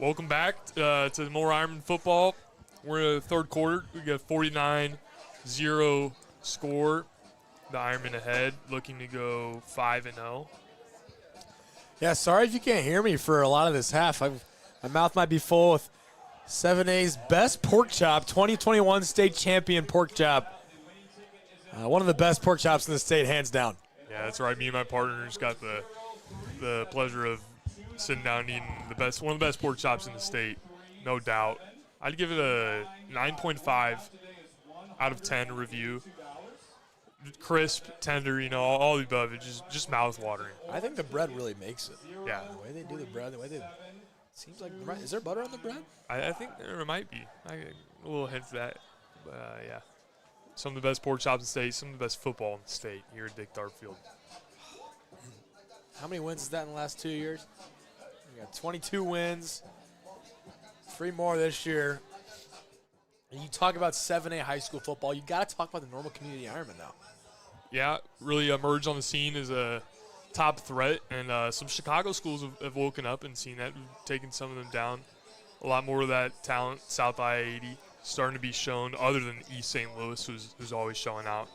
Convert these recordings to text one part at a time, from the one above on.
Welcome back to more Ironman football. We're in the third quarter. We got a 49-0 score. The Ironmen ahead, looking to go 5-0. Yeah, sorry if you can't hear me for a lot of this half. My mouth might be full with 7A's best pork chop, 2021 state champion pork chop. One of the best pork chops in the state, hands down. Yeah, that's right. Me and my partners got the pleasure of sitting down and eating one of the best pork chops in the state, no doubt. I'd give it a 9.5 out of 10 review. Crisp, tender, all the above. It's just mouth-watering. I think the bread really makes it. Yeah. The way they do the bread, seems like, is there butter on the bread? I think there might be. I get a little hint of that. Yeah. Some of the best pork chops in the state, some of the best football in the state here at Dick Darfield. How many wins is that in the last 2 years? We got 22 wins, 3 more this year. And you talk about 7A high school football, you got to talk about the Normal Community Ironman now. Yeah, really emerged on the scene as a top threat, and some Chicago schools have woken up and seen that, taken some of them down. A lot more of that talent, South I-80, starting to be shown, other than East St. Louis, who's always showing out.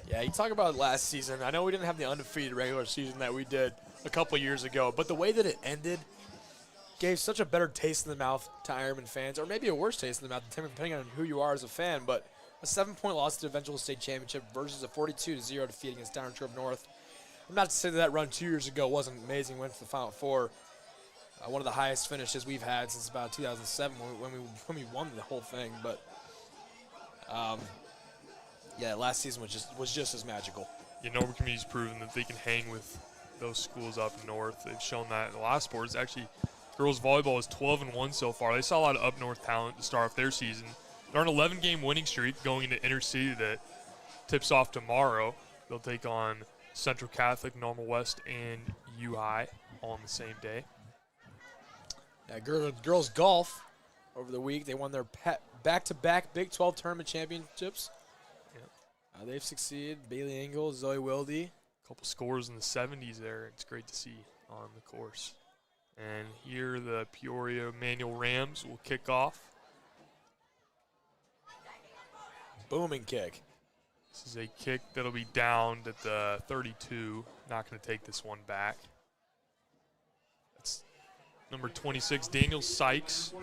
Yeah, you talk about last season. I know we didn't have the undefeated regular season that we did a couple years ago, but the way that it ended gave such a better taste in the mouth to Ironman fans, or maybe a worse taste in the mouth, depending on who you are as a fan. But a 7-point loss to the eventual state championship versus a 42-0 defeat against Down Trove North. I'm not to say that run 2 years ago wasn't amazing. Went to the Final Four. One of the highest finishes we've had since about 2007 when we won the whole thing. But yeah, last season was just as magical. Yeah, Normal Community's proven that they can hang with those schools up north. They've shown that in a lot of sports. Actually, girls volleyball is 12-1 so far. They saw a lot of up north talent to start off their season. They're on an 11-game winning streak going into intercity that tips off tomorrow. They'll take on Central Catholic, Normal West, and U High all on the same day. Yeah, girls golf over the week. They won their back-to-back Big 12 tournament championships. Yep. They've succeeded. Bailey Engel, Zoe Wilde. A couple scores in the 70s there. It's great to see on the course. And here the Peoria Manual Rams will kick off. Booming kick. This is a kick that'll be downed at the 32. Not going to take this one back. That's number 26, Daniel Sykes,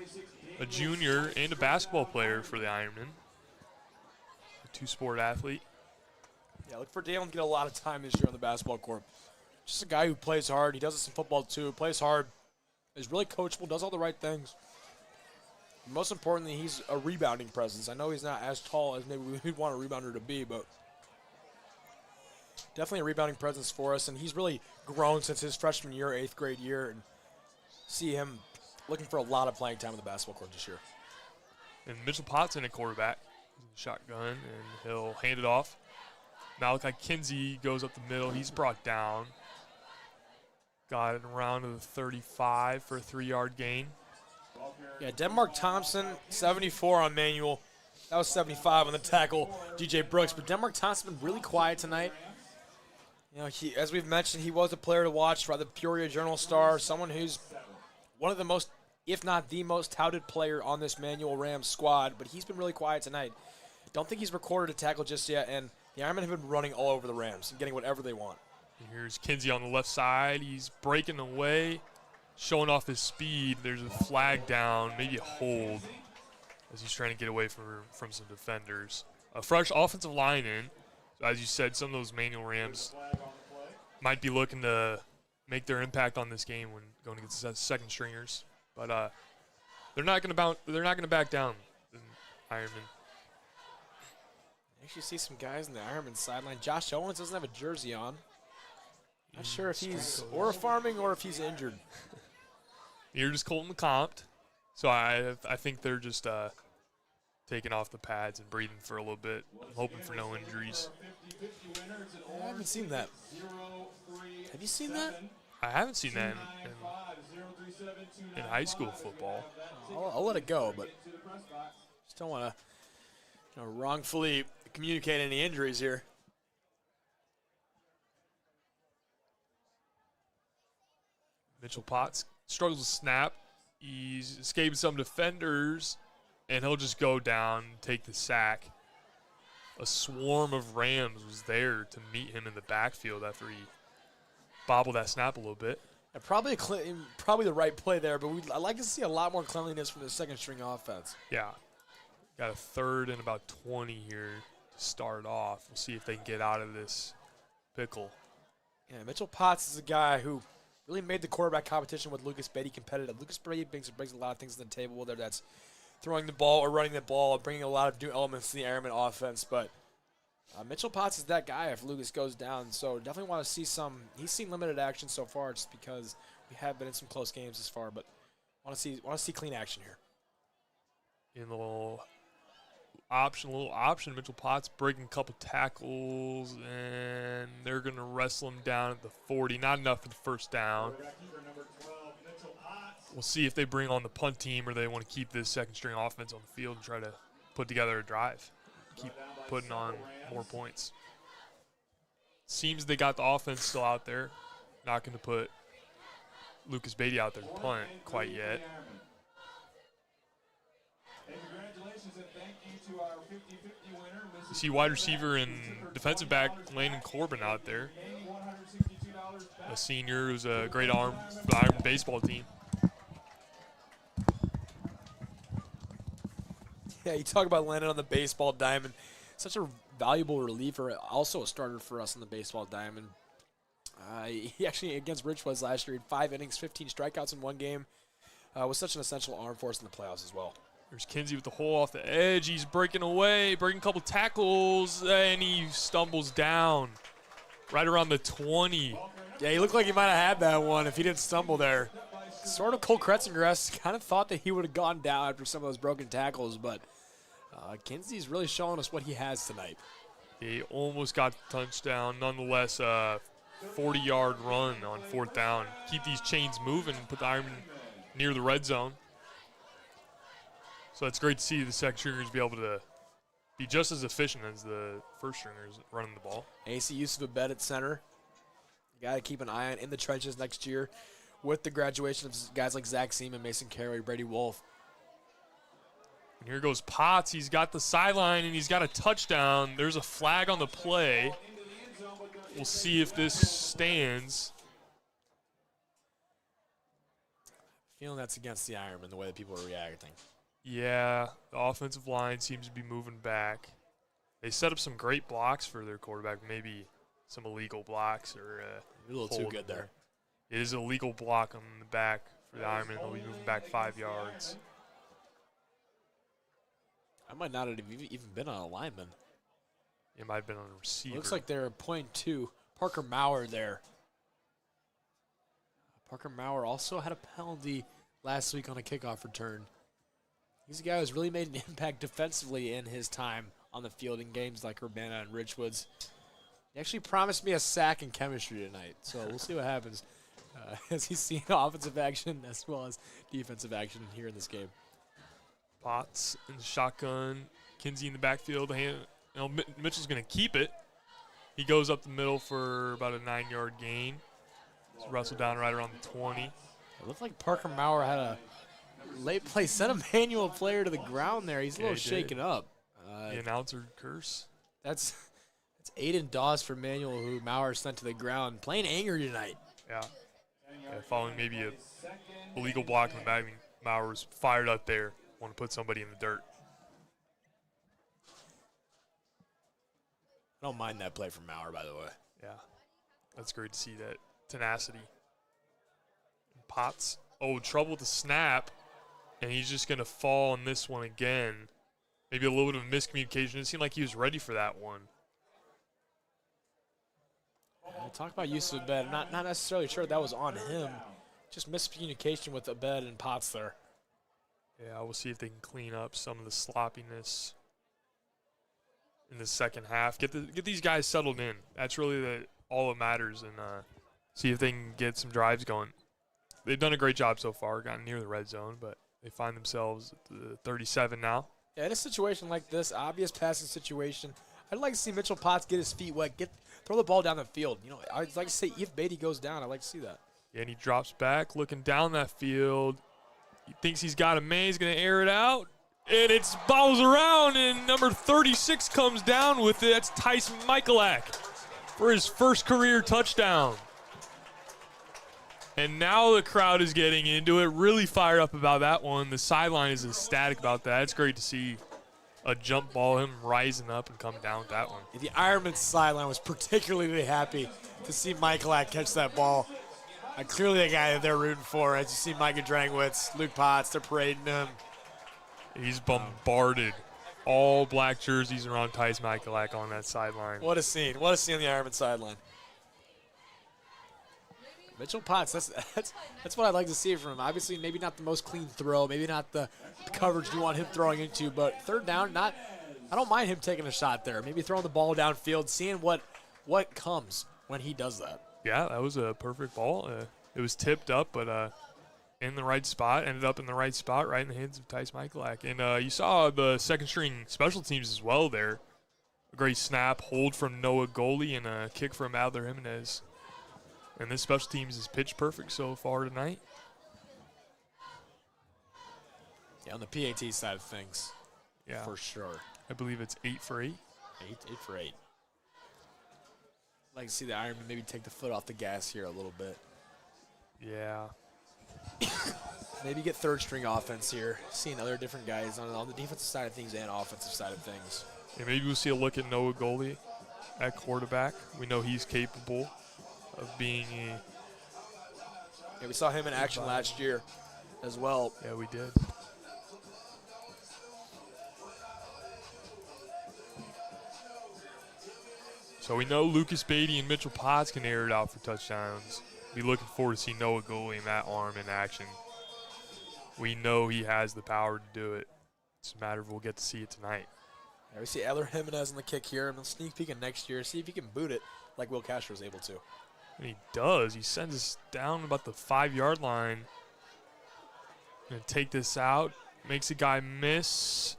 a junior and a basketball player for the Ironmen. A two-sport athlete. Yeah, look for Daniel to get a lot of time this year on the basketball court. Just a guy who plays hard. He does this in football too. Plays hard. Is really coachable. Does all the right things. Most importantly, he's a rebounding presence. I know he's not as tall as maybe we'd want a rebounder to be, but definitely a rebounding presence for us. And he's really grown since his freshman year, 8th grade year, and see him looking for a lot of playing time on the basketball court this year. And Mitchell Potts in a quarterback. Shotgun, and he'll hand it off. Malachi Kinsey goes up the middle. He's brought down. Got it around to the 35 for a 3-yard gain. Yeah, Denmark Thompson, 74 on Manual. That was 75 on the tackle, DJ Brooks. But Denmark Thompson been really quiet tonight. You know, as we've mentioned, he was a player to watch for the Peoria Journal-Star, someone who's one of the most, if not the most touted player on this Manual Rams squad. But he's been really quiet tonight. Don't think he's recorded a tackle just yet, and the Ironmen have been running all over the Rams and getting whatever they want. Here's Kinsey on the left side. He's breaking away, showing off his speed. There's a flag down, maybe a hold, as he's trying to get away from some defenders. A fresh offensive line in. As you said, some of those Manual Rams might be looking to make their impact on this game when going against the second stringers, but they're not going to back down. The Ironmen. You actually see some guys in the Ironman sideline. Josh Owens doesn't have a jersey on. Not sure if he's farming or if he's injured. You're just Colton comped, so I think they're just taking off the pads and breathing for a little bit, hoping for no injuries. I haven't seen that. Have you seen that? I haven't seen that in high school football. I'll let it go, but just don't want to wrongfully communicate any injuries here. Mitchell Potts struggles to snap. He's escaping some defenders, and he'll just go down and take the sack. A swarm of Rams was there to meet him in the backfield after he bobbled that snap a little bit. And probably the right play there, but I'd like to see a lot more cleanliness from the second-string offense. Yeah. Got a 3rd and about 20 here to start off. We'll see if they can get out of this pickle. Yeah, Mitchell Potts is a guy who really made the quarterback competition with Lucas Beatty competitive. Lucas Beatty brings a lot of things to the table, whether that's throwing the ball or running the ball, bringing a lot of new elements to the Ironman offense. But Mitchell Potts is that guy if Lucas goes down. So definitely want to see some. He's seen limited action so far, just because we have been in some close games this far. But want to see clean action here. In a little option. Mitchell Potts breaking a couple tackles, and they're going to wrestle him down at the 40. Not enough for the first down. We'll see if they bring on the punt team or they want to keep this second-string offense on the field and try to put together a drive. Keep putting on more points. Seems they got the offense still out there. Not going to put Lucas Beatty out there to punt quite yet. You see wide receiver and defensive back Landon Corbin out there. A senior who's a great arm for the Ironman baseball team. Yeah, you talk about Landon on the baseball diamond. Such a valuable reliever, also a starter for us on the baseball diamond. He actually, against Richwoods last year, had 5 innings, 15 strikeouts in one game. Was such an essential arm for us in the playoffs as well. There's Kinsey with the hole off the edge. He's breaking away, breaking a couple tackles, and he stumbles down right around the 20. Yeah, he looked like he might have had that one if he didn't stumble there. Sort of Cole Kretzinger kind of thought that he would have gone down after some of those broken tackles, but Kinsey's really showing us what he has tonight. He almost got the touchdown. Nonetheless, 40-yard run on 4th down. Keep these chains moving, put the Ironman near the red zone. So it's great to see the second stringers be able to be just as efficient as the first stringers running the ball. AC Yusuf Abed at center. You got to keep an eye on in the trenches next year with the graduation of guys like Zach Seaman, Mason Carey, Brady Wolf. And here goes Potts. He's got the sideline, and he's got a touchdown. There's a flag on the play. We'll see if this stands. Feeling that's against the Ironman, the way that people are reacting. Yeah, the offensive line seems to be moving back. They set up some great blocks for their quarterback, maybe some illegal blocks or a little too good there. It is a legal block on the back for the Ironman. They'll be moving back 5 yards. I might not have even been on a lineman. It might have been on a receiver. Looks like they're pointing to Parker Maurer there. Parker Maurer also had a penalty last week on a kickoff return. He's a guy who's really made an impact defensively in his time on the field in games like Urbana and Richwoods. He actually promised me a sack in chemistry tonight, so we'll see what happens as he's seen offensive action as well as defensive action here in this game. Potts in the shotgun. Kinsey in the backfield. Mitchell's going to keep it. He goes up the middle for about a 9-yard gain. He's wrestled down right around the 20. It looked like Parker Maurer had a late play, sent a manual player to the ground there. He's a little shaken up. The announcer curse. That's Aiden Dawes for Manuel, who Maurer sent to the ground. Playing angry tonight. Yeah. Following maybe a illegal block in the back. I mean, Mauer's fired up there. Want to put somebody in the dirt. I don't mind that play from Maurer, by the way. Yeah. That's great to see that tenacity. Potts. Oh, trouble with the snap. And he's just going to fall on this one again. Maybe a little bit of miscommunication. It seemed like he was ready for that one. We'll talk about Yusuf Abed. Not necessarily sure that was on him. Just miscommunication with Abed and Potts there. Yeah, we'll see if they can clean up some of the sloppiness in the second half. Get these guys settled in. That's really all that matters, and see if they can get some drives going. They've done a great job so far, gotten near the red zone, but they find themselves at the 37 now. Yeah, in a situation like this, obvious passing situation, I'd like to see Mitchell Potts get his feet wet, throw the ball down the field. You know, I'd like to say if Beatty goes down, I'd like to see that. Yeah, and he drops back, looking down that field, He thinks he's got a man. He's going to air it out. And it bobbles around, and number 36 comes down with it. That's Tyson Michalak for his first career touchdown. And now the crowd is getting into it, really fired up about that one. The sideline is ecstatic about that. It's great to see a jump ball, him rising up and come down with that one. The Ironman sideline was particularly happy to see Michalak catch that ball. Clearly a guy that they're rooting for. As you see Micah Drangwitz, Luke Potts, they're parading him. He's bombarded all black jerseys around Tyson Michalak on that sideline. What a scene. What a scene on the Ironman sideline. Mitchell Potts, that's what I'd like to see from him. Obviously, maybe not the most clean throw, maybe not the coverage you want him throwing into, but third down, I don't mind him taking a shot there. Maybe throwing the ball downfield, seeing what comes when he does that. Yeah, that was a perfect ball. It was tipped up, but in the right spot, ended up in the right spot, right in the hands of Tyson Michalak. And you saw the second-string special teams as well there. A great snap, hold from Noah Goalie, and a kick from Adler Jimenez. And this special teams is pitch perfect so far tonight. Yeah, on the PAT side of things, yeah, for sure. I believe it's 8 for 8. 8 for 8. I'd like to see the Ironman maybe take the foot off the gas here a little bit. Yeah. Maybe get third-string offense here, seeing other different guys on the defensive side of things and offensive side of things. And maybe we'll see a look at Noah Goalie at quarterback. We know he's capable of being a... Yeah, we saw him in action last year as well. Yeah, we did. So we know Lucas Beatty and Mitchell Potts can air it out for touchdowns. Be looking forward to see Noah Goalie and that arm in action. We know he has the power to do it. It's a matter of we'll get to see it tonight. Yeah, we see Adler Jimenez in the kick here, and we'll sneak peek in next year, see if he can boot it like Will Castro was able to. And he does. He sends us down about the 5-yard line. Gonna take this out. Makes a guy miss.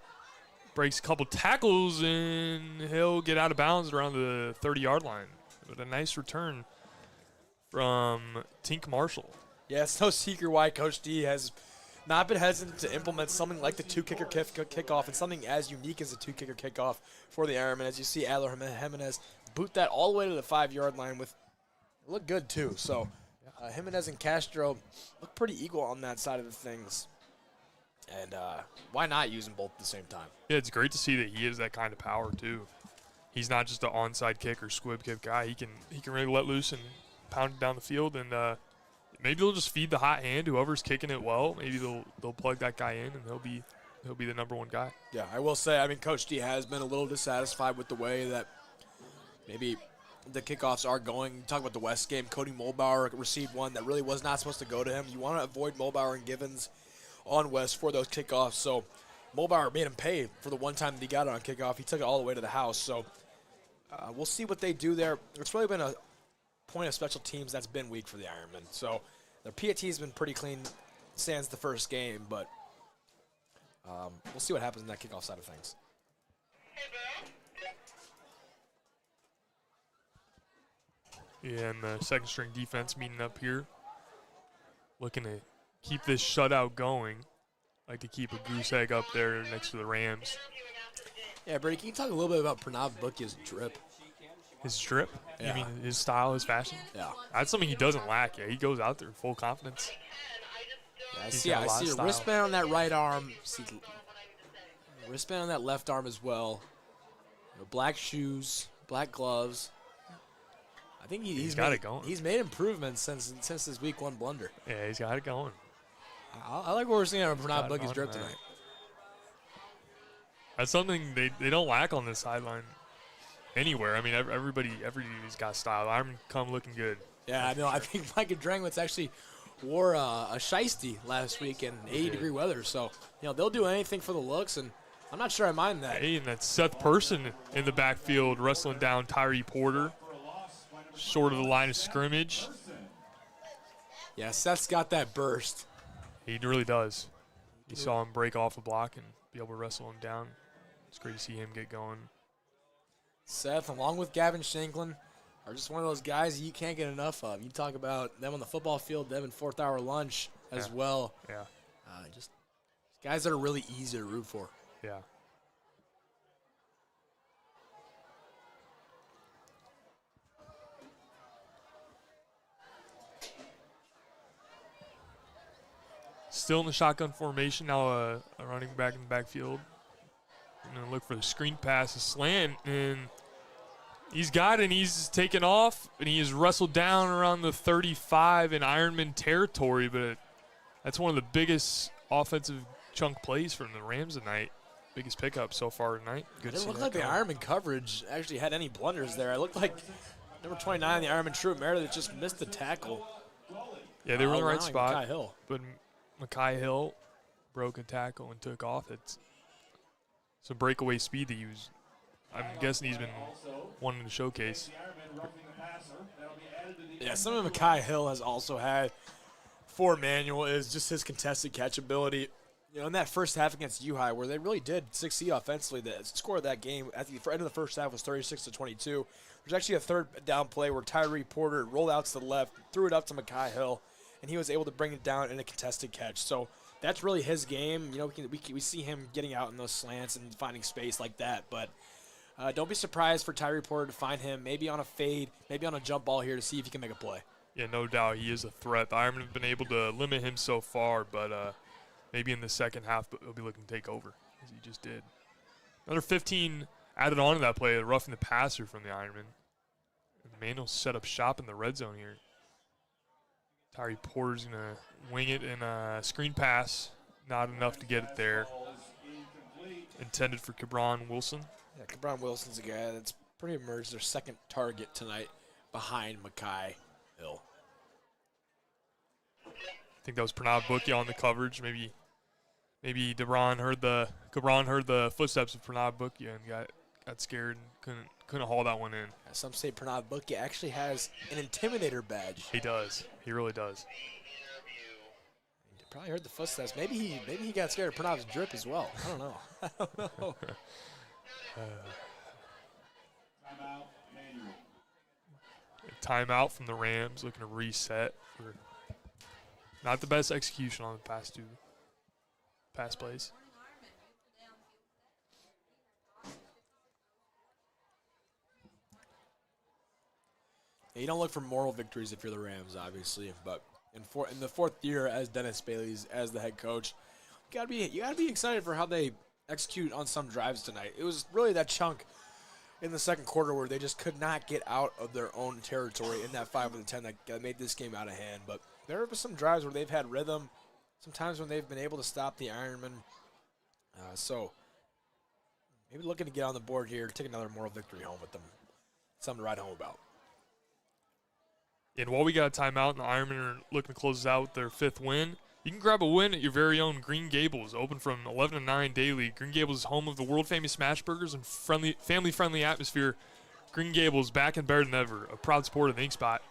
Breaks a couple tackles, and he'll get out of bounds around the 30-yard line. But a nice return from Tink Marshall. Yeah, it's no secret why Coach D has not been hesitant to implement something like the two-kicker kickoff and something as unique as a two-kicker kickoff for the Ironman. As you see Adler Jimenez boot that all the way to the 5-yard line with look good too. So Jimenez and Castro look pretty equal on that side of the things. And why not use them both at the same time? Yeah, it's great to see that he has that kind of power too. He's not just an onside kick or squib kick guy. He can really let loose and pound it down the field, and maybe they'll just feed the hot hand. Whoever's kicking it well, maybe they'll plug that guy in, and he'll be the number one guy. Yeah, I will say, I mean, Coach D has been a little dissatisfied with the way that maybe the kickoffs are going. You talk about the West game. Cody Mulbauer received one that really was not supposed to go to him. You want to avoid Mulbauer and Givens on West for those kickoffs. So Mulbauer made him pay for the one time that he got it on kickoff. He took it all the way to the house. So we'll see what they do there. It's really been a point of special teams that's been weak for the Ironmen. So their PAT has been pretty clean sans the first game, but we'll see what happens in that kickoff side of things. Yeah, and the second string defense meeting up here, looking to keep this shutout going. Like to keep a goose egg up there next to the Rams. Yeah, Brady, can you talk a little bit about Pranav Bhukia's drip? His drip? Yeah. You mean his style, his fashion? Yeah. That's something he doesn't lack. Yeah, he goes out there full confidence. Yeah, I see a wristband on that right arm. See wristband on that left arm as well. You know, black shoes, black gloves. I think he's got it going. He's made improvements since his week 1 blunder. Yeah, he's got it going. I like what we're seeing on Pranav Bhukia's drip tonight. That's something they don't lack on this sideline anywhere. I mean, everybody's got style. I'm come looking good. Yeah, I know. I think Micah Drangwitz actually wore a shiesty last week in 80-degree weather. So, they'll do anything for the looks, and I'm not sure I mind that. Hey, and that's Seth Person in the backfield wrestling down Tyree Porter, short of the line of scrimmage. Yeah, Seth's got that burst. He really does. You saw him break off a block and be able to wrestle him down. It's great to see him get going. Seth, along with Gavin Shanklin, are just one of those guys you can't get enough of. You talk about them on the football field, them in fourth-hour lunch as well. Yeah. Just guys that are really easy to root for. Yeah. Still in the shotgun formation. Now a running back in the backfield. I'm going to look for the screen pass, a slant, and he's got it, and he's taken off, and he is wrestled down around the 35 in Ironman territory, but that's one of the biggest offensive chunk plays from the Rams tonight. Biggest pickup so far tonight. Good. It didn't look like the Ironman coverage actually had any blunders there. It looked like number 29, the Ironman True Meredith, just missed the tackle. Yeah, they were in the right spot. Mekhi Hill. But Mekhi Hill broke a tackle and took off. It's some breakaway speed that I'm guessing he's been wanting to showcase. Yeah, something Mekhi Hill has also had for Manuel is just his contested catch ability. You know, in that first half against U-High, where they really did succeed offensively, the score of that game at the end of the first half was 36-22. There's actually a third down play where Tyree Porter rolled out to the left, threw it up to Mekhi Hill, and he was able to bring it down in a contested catch. So that's really his game. You know, we see him getting out in those slants and finding space like that. But don't be surprised for Tyree Porter to find him maybe on a fade, maybe on a jump ball here to see if he can make a play. Yeah, no doubt he is a threat. The Ironmen have been able to limit him so far, but maybe in the second half he'll be looking to take over, as he just did. Another 15 added on to that play, roughing the passer from the Ironmen. And Manuel set up shop in the red zone here. Tyree Porter's going to wing it in a screen pass. Not enough to get it there. Intended for Cabron Wilson. Yeah, Cabron Wilson's a guy that's pretty emerged their second target tonight behind Mekhi Hill. I think that was Pranav Bookie on the coverage. Maybe Cabron heard the footsteps of Pranav Bookie and got scared and couldn't haul that one in. Some say Pranav Bookie actually has an Intimidator badge. He does. He really does. He probably heard the footsteps. Maybe he got scared of Pranav's drip as well. I don't know. I don't know. Timeout from the Rams, looking to reset for not the best execution on the past two pass plays. You don't look for moral victories if you're the Rams, obviously, but in the fourth year as Dennis Bailey's as the head coach, you gotta be excited for how they execute on some drives tonight. It was really that chunk in the second quarter where they just could not get out of their own territory in that 5-10 that made this game out of hand. But there were some drives where they've had rhythm, sometimes when they've been able to stop the Ironmen. So maybe looking to get on the board here, take another moral victory home with them. Something to write home about. And while we got a timeout and the Ironmen are looking to close out with their fifth win, you can grab a win at your very own Green Gables, open from 11 to 9 daily. Green Gables is home of the world-famous smash burgers and family-friendly atmosphere. Green Gables back and better than ever, a proud supporter of the Ink Spot.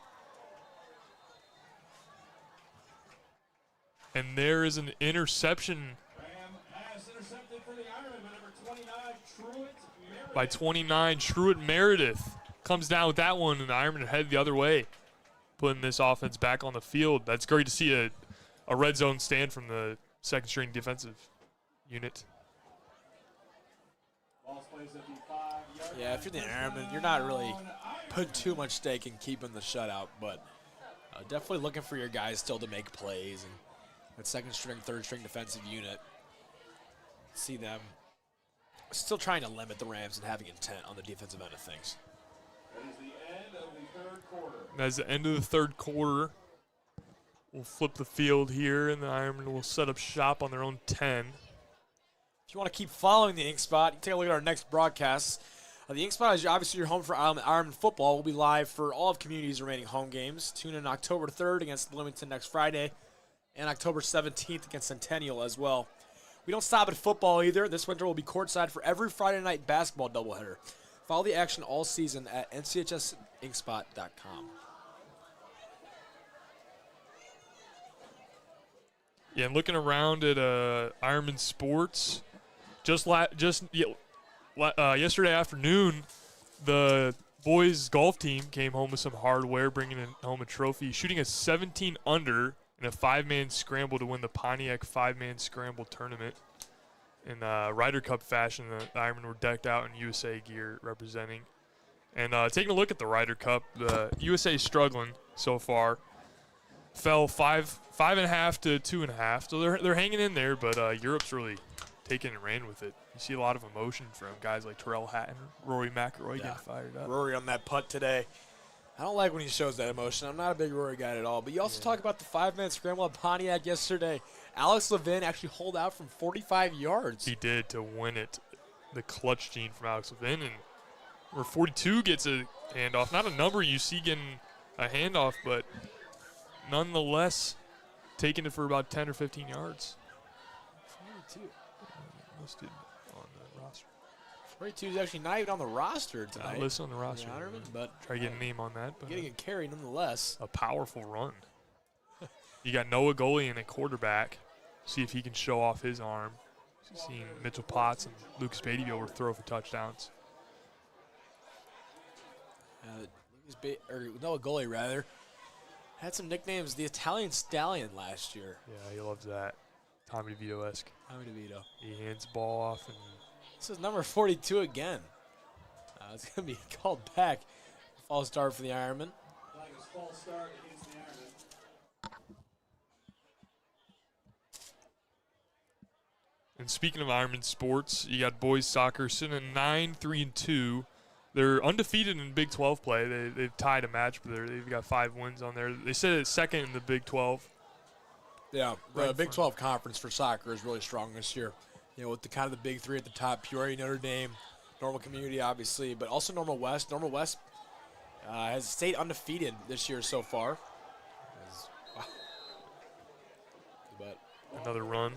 And there is an interception by 29, Truett Meredith. Comes down with that one, and the Ironmen are headed the other way, putting this offense back on the field. That's great to see a red zone stand from the second-string defensive unit. Yeah, if you're the Ironmen, you're not really putting too much stake in keeping the shutout, but definitely looking for your guys still to make plays. And that second-string, third-string defensive unit, see them still trying to limit the Rams and having intent on the defensive end of things. That's the end of the third quarter. We'll flip the field here, and the Ironmen will set up shop on their own 10. If you want to keep following the Ink Spot, you can take a look at our next broadcasts. The Ink Spot is obviously your home for Ironman football. We'll be live for all of community's remaining home games. Tune in October 3rd against Bloomington next Friday, and October 17th against Centennial as well. We don't stop at football either. This winter will be courtside for every Friday night basketball doubleheader. Follow the action all season at nchsinkspot.com. Yeah, and looking around at Ironman Sports, yesterday afternoon, the boys golf team came home with some hardware, bringing home a trophy, shooting a 17 under in a 5-man scramble to win the Pontiac 5-man scramble tournament. In Ryder Cup fashion, the Ironmen were decked out in USA gear representing. And taking a look at the Ryder Cup, the USA is struggling so far. Fell 5.5 to 2.5, so they're hanging in there. But Europe's really taken and ran with it. You see a lot of emotion from guys like Terrell Hatton, Rory McIlroy getting fired up. Rory on that putt today. I don't like when he shows that emotion. I'm not a big Rory guy at all. But you also talk about the 5-man scramble at Pontiac yesterday. Alex Levin actually holed out from 45 yards. He did to win it. The clutch gene from Alex Levin. And where 42 gets a handoff. Not a number you see getting a handoff, but nonetheless taking it for about 10 or 15 yards. 42. Listed on the roster. 42 is actually not even on the roster tonight. Not listed on the roster. But try to get a name on that. But getting a carry nonetheless. A powerful run. You got Noah Golian at quarterback. See if he can show off his arm. Seeing Mitchell Potts and Lucas Beatty be able to throw for touchdowns. Noah Golian, rather, had some nicknames. The Italian Stallion last year. Yeah, he loves that. Tommy DeVito-esque. Tommy DeVito. He hands the ball off. And this is number 42 again. It's going to be called back. False start for the Ironmen. False start against the Ironmen. And speaking of Ironman sports, you got boys soccer sitting at 9-3-2. They're undefeated in Big 12 play. They've tied a match, but they've got 5 wins on there. They sit at second in the Big 12. Yeah, the Big 12 conference for soccer is really strong this year. You know, with the kind of the big 3 at the top: Peoria, Notre Dame, Normal Community, obviously, but also Normal West. Normal West has stayed undefeated this year so far. But another run.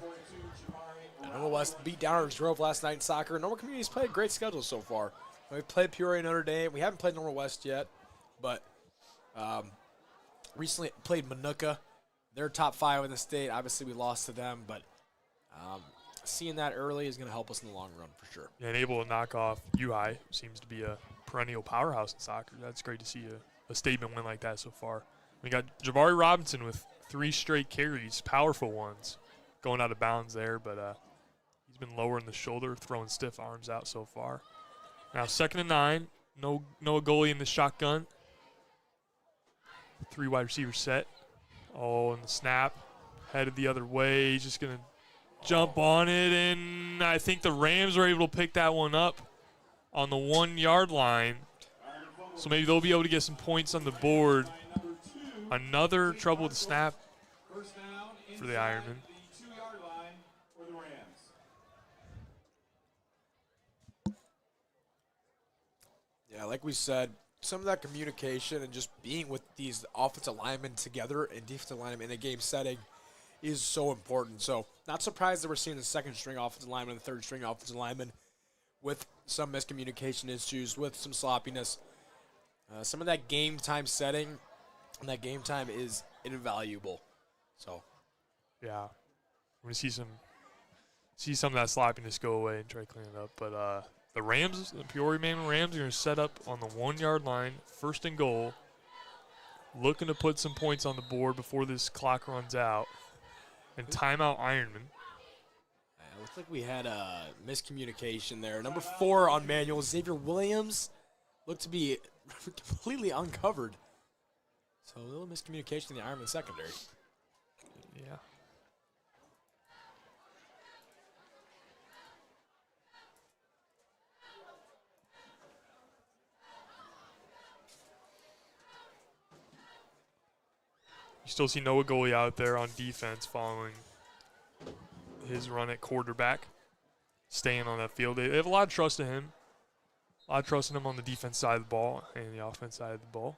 Normal West beat Downers Grove last night in soccer. Normal Community's played a great schedule so far. We've played Peoria and Notre Dame. We haven't played Normal West yet, but recently played Manuka. They're top 5 in the state. Obviously, we lost to them, but seeing that early is going to help us in the long run for sure. Yeah, and able to knock off UI, seems to be a perennial powerhouse in soccer. That's great to see a statement win like that so far. We got Jabari Robinson with 3 straight carries, powerful ones, going out of bounds there, but he's been lowering the shoulder, throwing stiff arms out so far. Now 2nd and 9, no goalie in the shotgun. 3 wide receiver set. Oh, and the snap, headed the other way. He's just going to jump on it, and I think the Rams are able to pick that one up on the 1-yard line. So maybe they'll be able to get some points on the board. Another trouble with the snap for the Ironmen. Yeah, like we said, some of that communication and just being with these offensive linemen together and defensive linemen in a game setting is so important. So not surprised that we're seeing the 2nd-string offensive lineman and the 3rd-string offensive lineman with some miscommunication issues, with some sloppiness. Some of that game time setting and that game time is invaluable. So, yeah, we're going to see some of that sloppiness go away and try to clean it up. But the Rams, the Peoria and Rams, are going to set up on the 1-yard line, 1st and goal, looking to put some points on the board before this clock runs out. And timeout Ironman. It looks like we had a miscommunication there. Number 4 on manual, Xavier Williams, looked to be completely uncovered. So a little miscommunication in the Ironman secondary. Yeah. You still see Noah Goalie out there on defense following his run at quarterback, staying on that field. They have a lot of trust in him. A lot of trust in him on the defense side of the ball and the offense side of the ball.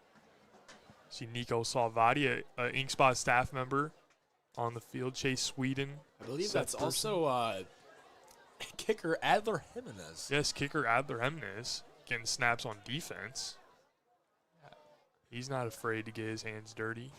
See Nico Salvati, an InkSpot staff member, on the field. Chase Sweden. I believe that's also kicker Adler Jimenez. Yes, kicker Adler Jimenez getting snaps on defense. He's not afraid to get his hands dirty.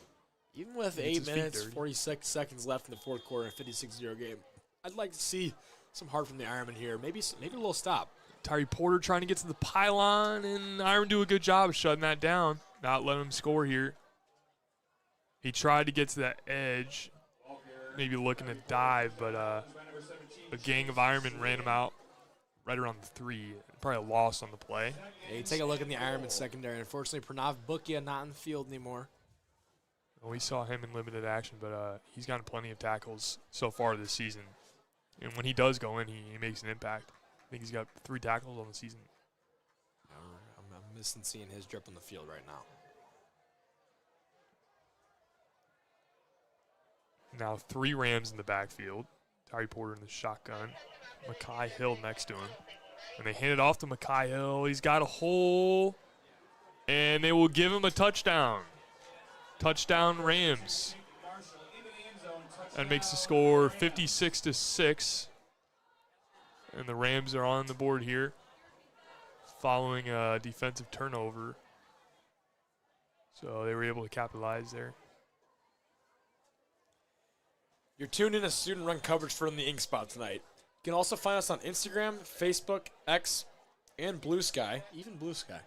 Even with 8 minutes, 46 seconds left in the 4th quarter, and 56-0 game, I'd like to see some heart from the Ironmen here. Maybe a little stop. Tyree Porter trying to get to the pylon, and Ironmen do a good job of shutting that down, not letting him score here. He tried to get to that edge, maybe looking to dive, but a gang of Ironmen ran him out right around the 3. Probably a loss on the play. Yeah, you take a look at the Ironman secondary. Unfortunately, Pranav Bhukia not in the field anymore. We saw him in limited action, but he's gotten plenty of tackles so far this season. And when he does go in, he makes an impact. I think he's got 3 tackles on the season. I'm missing seeing his drip on the field right now. Now 3 Rams in the backfield. Tyree Porter in the shotgun. Makai Hill next to him. And they hand it off to Makai Hill. He's got a hole. And they will give him a touchdown. Touchdown Rams. That makes the score 56-6. And the Rams are on the board here following a defensive turnover. So they were able to capitalize there. You're tuned in to Student Run coverage from the Ink Spot tonight. You can also find us on Instagram, Facebook, X, and Blue Sky, even Blue Sky,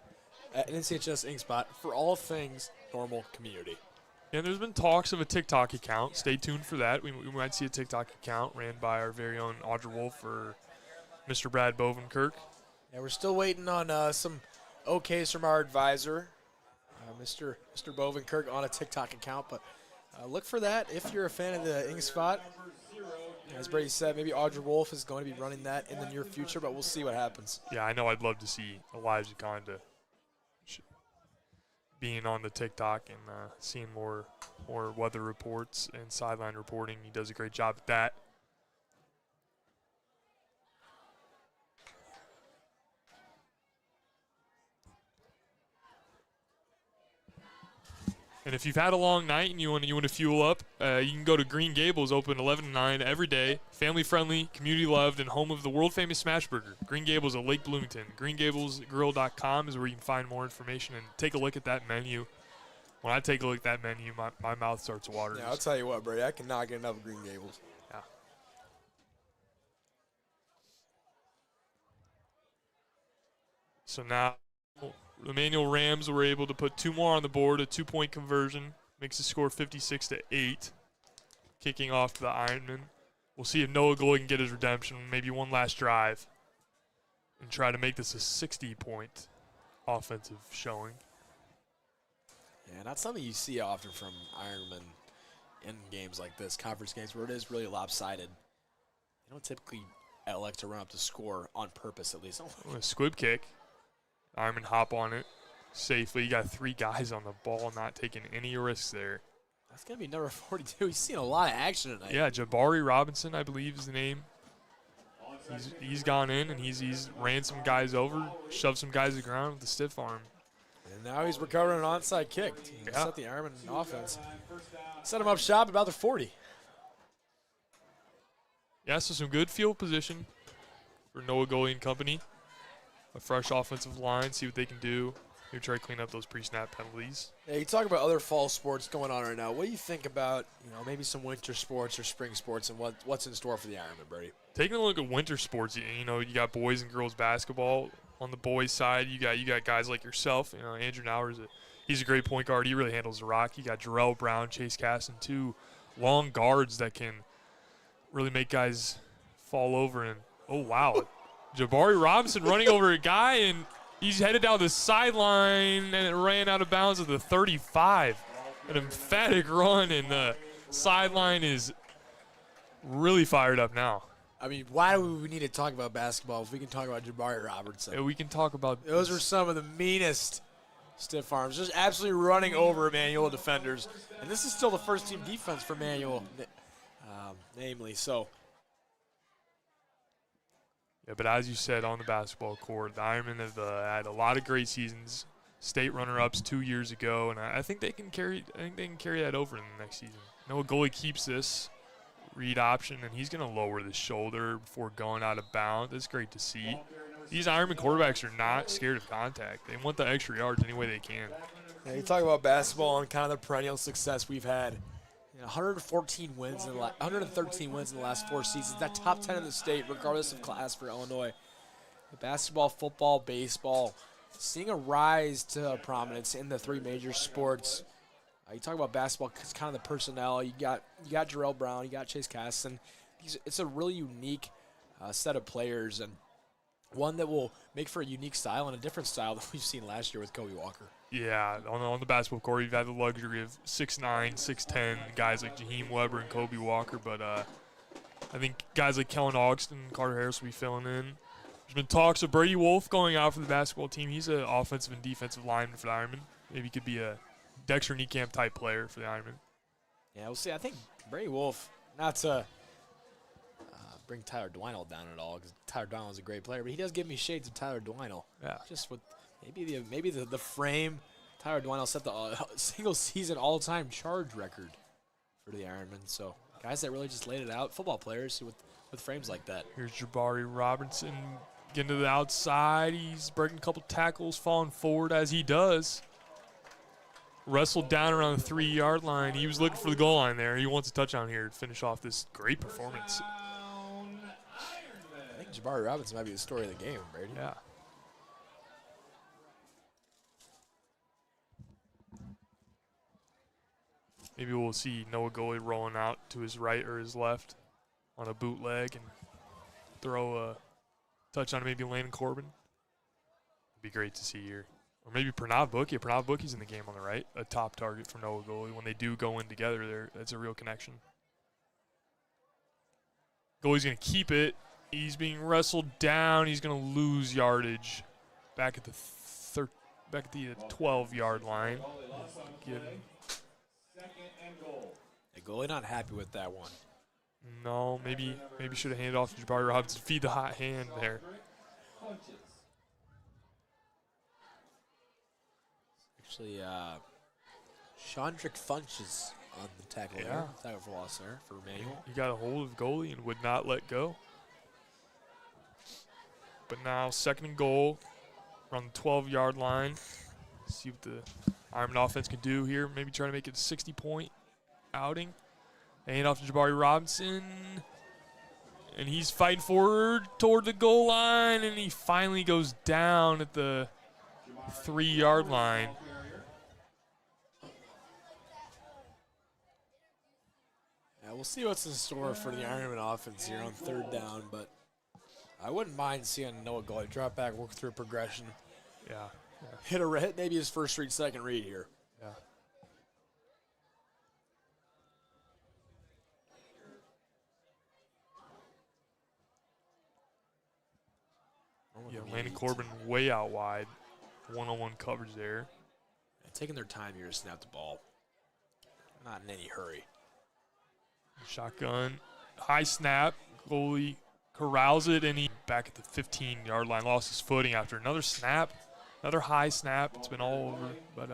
at NCHS Ink Spot for all things normal community. And there's been talks of a TikTok account. Stay tuned for that. We might see a TikTok account ran by our very own Audra Wolf or Mr. Brad Bovenkirk. Yeah, we're still waiting on some okays from our advisor, Mr. Bovenkirk, on a TikTok account. But look for that if you're a fan of the Ink Spot. As Brady said, maybe Audra Wolf is going to be running that in the near future, but we'll see what happens. Yeah, I know I'd love to see Elijah Conda being on the TikTok and seeing more weather reports and sideline reporting. He does a great job at that. And if you've had a long night and you want to fuel up, you can go to Green Gables, open 11 to 9 every day. Family-friendly, community-loved, and home of the world-famous Smash Burger. Green Gables of Lake Bloomington. GreenGablesGrill.com is where you can find more information and take a look at that menu. When I take a look at that menu, my mouth starts watering. Yeah, I'll tell you what, Brady, I cannot get enough of Green Gables. Yeah. So now the Emmanuel Rams were able to put 2 more on the board, a 2-point conversion. Makes the score 56-8. Kicking off the Ironman. We'll see if Noah Gold can get his redemption, maybe one last drive, and try to make this a 60-point offensive showing. Yeah, not something you see often from Ironman in games like this, conference games where it is really lopsided. They don't typically elect to run up the score on purpose, at least. A squib kick. Ironman hop on it safely. You got 3 guys on the ball, not taking any risks there. That's going to be number 42. He's seen a lot of action tonight. Yeah, Jabari Robinson, I believe is the name. He's gone in and he's ran some guys over, shoved some guys to the ground with the stiff arm. And now he's recovering an onside kick. Yeah. Set the Ironman offense. Set him up shop at about the 40. Yeah, so some good field position for Noah Goalie and company. A fresh offensive line, see what they can do. Maybe try to clean up those pre-snap penalties. Yeah, you talk about other fall sports going on right now. What do you think about, maybe some winter sports or spring sports and what's in store for the Ironman, Brady? Taking a look at winter sports, you got boys and girls basketball. On the boys' side, you got guys like yourself. Andrew Nauer he's a great point guard. He really handles the rock. You got Jarrell Brown, Chase Casson, 2 long guards that can really make guys fall over. And oh wow, Jabari Robinson running over a guy and he's headed down the sideline and it ran out of bounds at the 35. An emphatic run, and the sideline is really fired up now. I mean, why do we need to talk about basketball if we can talk about Jabari Robertson? Yeah, we can talk about Those are some of the meanest stiff arms, just absolutely running over Emmanuel defenders. And this is still the first-team defense for Emmanuel, namely. So, yeah, but as you said, on the basketball court, the Ironmen have had a lot of great seasons, state runner-ups 2 years ago, and I think they can carry that over in the next season. Noah Goalie keeps this read option, and he's going to lower the shoulder before going out of bounds. That's great to see. These Ironman quarterbacks are not scared of contact. They want the extra yards any way they can. yeah, you talk about basketball and kind of the perennial success we've had. 113 wins 113 wins in the last 4 seasons. That top 10 in the state, regardless of class for Illinois. Basketball, football, baseball, seeing a rise to prominence in the 3 major sports. You talk about basketball, it's kind of the personnel. You got Jarrell Brown, you got Chase Casson. It's a really unique set of players, and one that will make for a unique style and a different style than we've seen last year with Kobe Walker. Yeah, on the basketball court, you've had the luxury of 6'9", 6'10", guys like Jaheim Weber and Kobe Walker, but I think guys like Kellen Augston and Carter Harris will be filling in. There's been talks of Brady Wolf going out for the basketball team. He's an offensive and defensive lineman for the Ironmen. Maybe he could be a Dexter Niekamp type player for the Ironmen. Yeah, we'll see. I think Brady Wolf, not to bring Tyler Dwinell down at all, because Tyler Dwinell is a great player, but he does give me shades of Tyler Dwinell. Yeah. Just with maybe the frame. Tyler Dwinell set the single season all-time charge record for the Ironmen. So guys that really just laid it out, football players with frames like that. Here's Jabari Robinson getting to the outside. He's breaking a couple tackles, falling forward as he does. Wrestled down around the 3-yard line. He was looking for the goal line there. He wants a touchdown here to finish off this great performance. I think Jabari Robinson might be the story of the game, Brady. Yeah. Maybe we'll see Noah Goalie rolling out to his right or his left on a bootleg and throw a touchdown to maybe Landon Corbin. It'd be great to see here. Or maybe Pranav Bookie. Pranav Bookie's in the game on the right, a top target for Noah Goalie. When they do go in together, that's a real connection. Goalie's going to keep it. He's being wrestled down. He's going to lose yardage back at the 12-yard line. The goalie not happy with that one. No, maybe should have handed off to Jabari Robinson to feed the hot hand there. Actually, Chandrick Funches on the tackle there. Tackle for loss there for Manuel. He got a hold of goalie and would not let go. But now 2nd and goal around the 12-yard line. See what the Ironman offense can do here. Maybe try to make it a 60-point outing. They hand off to Jabari Robinson. And he's fighting forward toward the goal line, and he finally goes down at the 3-yard line. Yeah, we'll see what's in store for the Ironman offense here on 3rd down, but I wouldn't mind seeing Noah Goalie drop back, work through a progression. Yeah. Hit maybe his first read, second read here. Yeah. Yeah, Landon Corbin way out wide. One-on-one coverage there. And taking their time here to snap the ball. Not in any hurry. Shotgun. High snap. Goalie corrals it, and he back at the 15-yard line. Lost his footing after another snap. Another high snap. It's been all over, but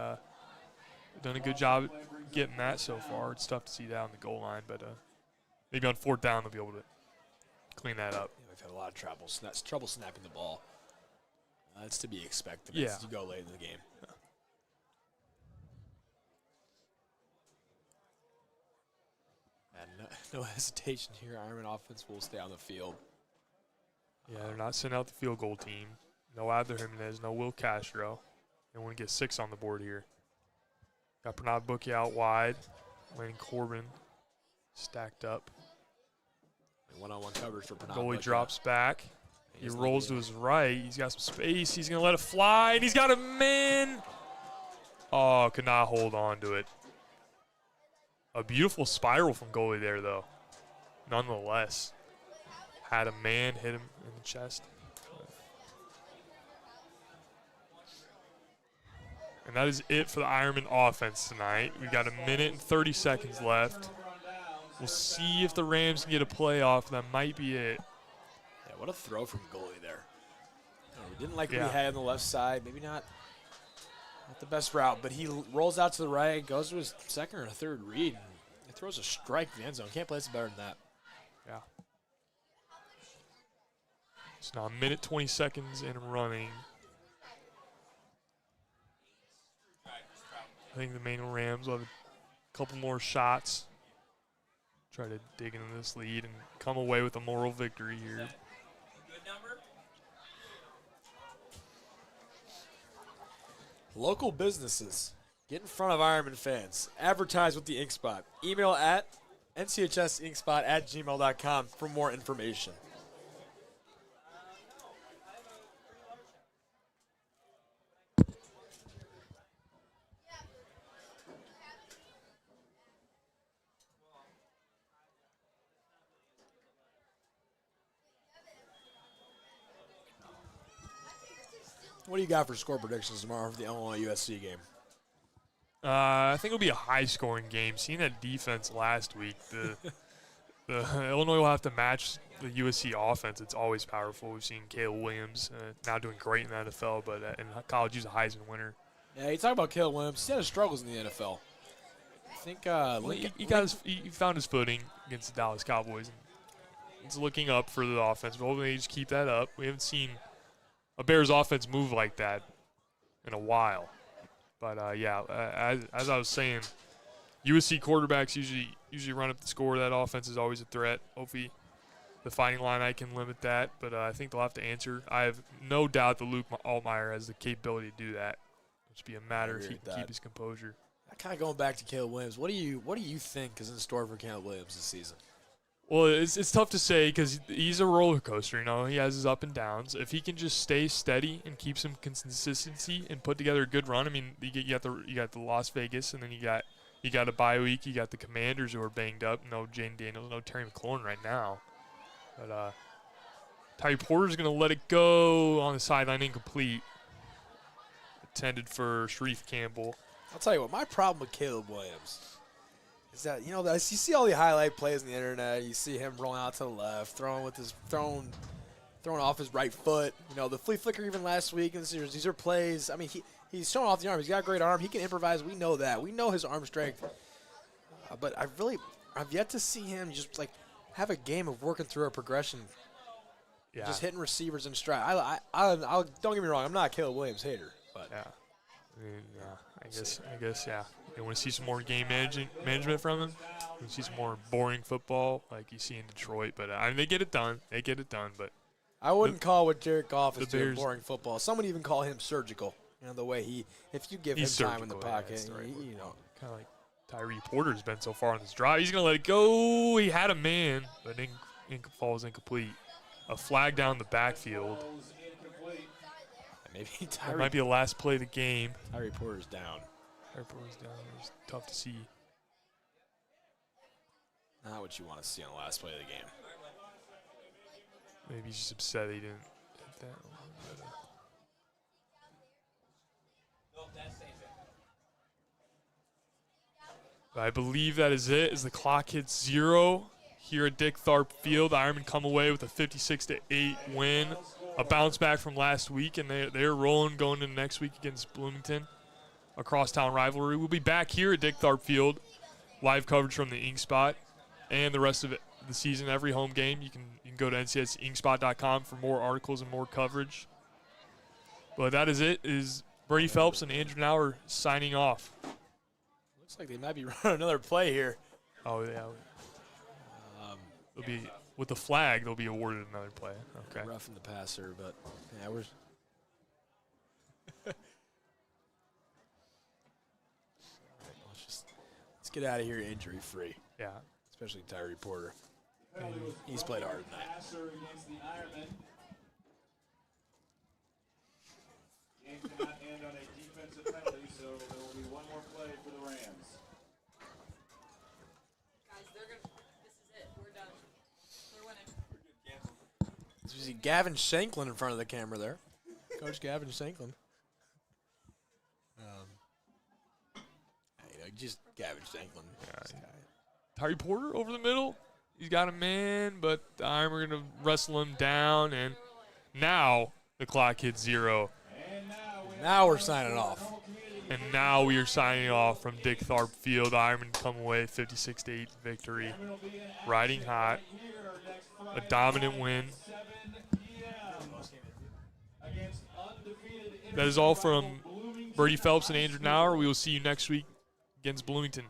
done a good job at getting that so far. It's tough to see that on the goal line, but maybe on 4th down they'll be able to clean that up. We've had a lot of trouble snapping the ball. That's to be expected Yeah. as you go late in the game. And no hesitation here. Ironman offense will stay on the field. Yeah, they're not sending out the field goal team. No Adler Jimenez, no Will Castro. They want to get 6 on the board here. Got Pranav Bookie out wide. Landon Corbin stacked up. One-on-one coverage for Pranav. Goalie drops back. He rolls to his right. He's got some space. He's going to let it fly, and he's got a man. Oh, could not hold on to it. A beautiful spiral from goalie there, though. Nonetheless, had a man hit him in the chest. And that is it for the Ironman offense tonight. We've got 1 minute and 30 seconds left. We'll see if the Rams can get a playoff. That might be it. Yeah, what a throw from goalie there. We didn't like what he had on the left side. Maybe not the best route, but he rolls out to the right, goes to his 2nd or 3rd read, and he throws a strike to the end zone. Can't place it better than that. Yeah. It's now 1 minute 20 seconds and running. I think the main Rams will have a couple more shots. Try to dig into this lead and come away with a moral victory here. Local businesses Get in front of Ironman fans. Advertise with the Ink Spot. Email at nchsinkspot@gmail.com for more information. What do you got for score predictions tomorrow for the Illinois USC game? I think it'll be a high-scoring game. Seeing that defense last week, the Illinois will have to match the USC offense. It's always powerful. We've seen Caleb Williams now doing great in the NFL, but in college he's a Heisman winner. Yeah, you talk about Caleb Williams. He's had his struggles in the NFL. I think He found his footing against the Dallas Cowboys. And it's looking up for the offense, but hopefully they just keep that up. We haven't seen a Bears offense move like that in a while. But, as I was saying, USC quarterbacks usually run up the score. That offense is always a threat. Hopefully the Fighting Illini can limit that, but I think they'll have to answer. I have no doubt that Luke Altmaier has the capability to do that. It'll just be a matter if he can keep his composure. Kind of going back to Caleb Williams, what do you think is in store for Caleb Williams this season? Well, it's tough to say because he's a roller coaster. You know, he has his up and downs. If he can just stay steady and keep some consistency and put together a good run, I mean, you got the Las Vegas, and then you got a bye week. You got the Commanders who are banged up. No Jane Daniels, no Terry McLaurin right now. But Tyree Porter's going to let it go on the sideline, incomplete. Intended for Sharif Campbell. I'll tell you what, my problem with Caleb Williams is that, you see all the highlight plays on the internet. You see him rolling out to the left, throwing off his right foot. The flea flicker even last week. And these are plays. I mean, he's showing off the arm. He's got a great arm. He can improvise. We know that. We know his arm strength. But I've yet to see him just have a game of working through a progression. Yeah. Just hitting receivers in stride. I'll don't get me wrong. I'm not a Caleb Williams hater, but yeah. I guess, yeah. You want to see some more game management from him? You want to see some more boring football like you see in Detroit. But, they get it done. But I wouldn't call what Jared Goff is doing boring football. Some would even call him surgical. The way if you give him time in the pocket, kind of like Tyree Porter's been so far on this drive. He's going to let it go. He had a man, but falls incomplete. A flag down the backfield. Maybe that might be the last play of the game. Tyree Porter's down. It's tough to see. Not what you want to see on the last play of the game. Maybe he's just upset he didn't hit that one. But I believe that is it. As the clock hits 0 here at Dick Tharp Field, Ironmen come away with a 56-8 win. A bounce back from last week, and they're rolling going into next week against Bloomington. A crosstown rivalry. We'll be back here at Dick Tharp Field. Live coverage from the Ink Spot and the rest of the season, every home game. You can go to nchsinkspot.com for more articles and more coverage. But that is it. Is Brady Phelps and Andrew Nauer signing off. Looks like they might be running another play here. Oh, yeah. It'll be with the flag, they'll be awarded another play. Okay. Roughing the passer, but yeah, we're. Let's get out of here injury free. Yeah. Especially Tyree Porter. He's played hard tonight. Game cannot end on a defensive penalty, so there will be one more play for the Rams. Guys, this is it. We're done. We're winning. So you see Gavin Shanklin in front of the camera there. Coach Gavin Shanklin. Just Gavin Shanklin. Yeah. Tyree Porter over the middle. He's got a man, but the Iron are going to wrestle him down, and now the clock hits 0. Now we're signing off. And now we are signing off from Dick Tharp Field. Ironmen come away 56-8 victory. Riding hot. A dominant win. That is all from Brady Phelps and Andrew Nauer. We will see you next week against Bloomington.